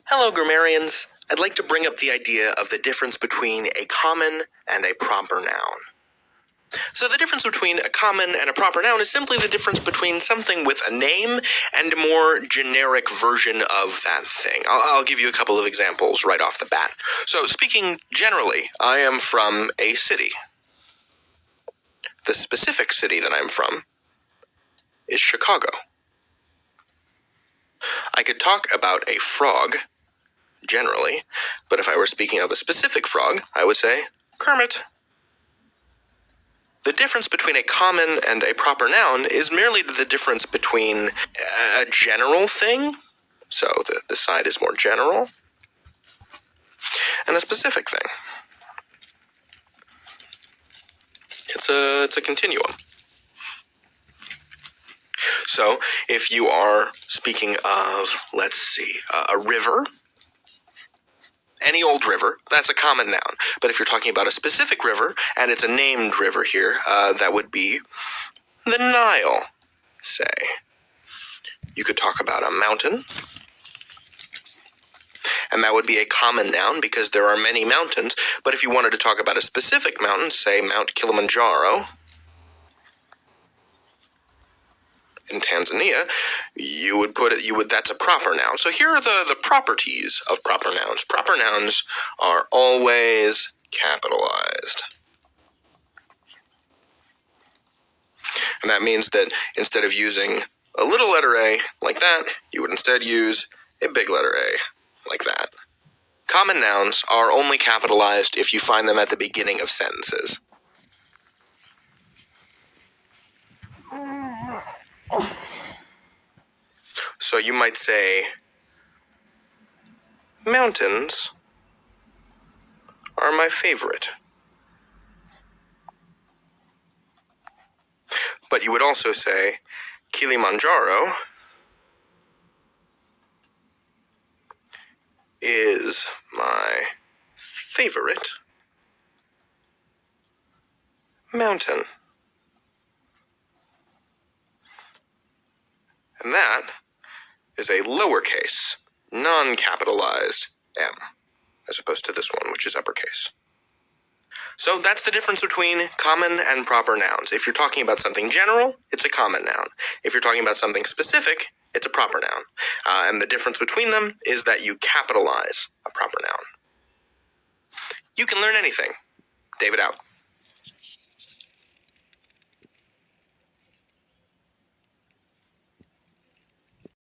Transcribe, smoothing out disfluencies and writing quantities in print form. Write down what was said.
Hello, grammarians. I'd like to bring up the idea of the difference between a common and a proper noun. So the difference between a common and a proper noun is simply the difference between something with a name and a more generic version of that thing. I'll give you a couple of examples right off the bat. So speaking generally, I am from a city. The specific city that I'm from is Chicago. I could talk about a frog, generally, but if I were speaking of a specific frog, I would say Kermit. The difference between a common and a proper noun is merely the difference between a general thing, so the side is more general, and a specific thing. It's a continuum. So if you are speaking of, let's see, a river, any old river, that's a common noun. But if you're talking about a specific river, and it's a named river here, that would be the Nile, say. You could talk about a mountain, and that would be a common noun because there are many mountains. But if you wanted to talk about a specific mountain, say Mount Kilimanjaro in Tanzania, that's a proper noun. So here are the properties of proper nouns. Proper nouns are always capitalized. And that means that instead of using a little letter A like that, you would instead use a big letter A like that. Common nouns are only capitalized if you find them at the beginning of sentences. So you might say, mountains are my favorite. But you would also say, Kilimanjaro is my favorite mountain. And that is a lowercase, non-capitalized m, as opposed to this one, which is uppercase. So that's the difference between common and proper nouns. If you're talking about something general, it's a common noun. If you're talking about something specific, it's a proper noun. And the difference between them is that you capitalize a proper noun. You can learn anything. David out.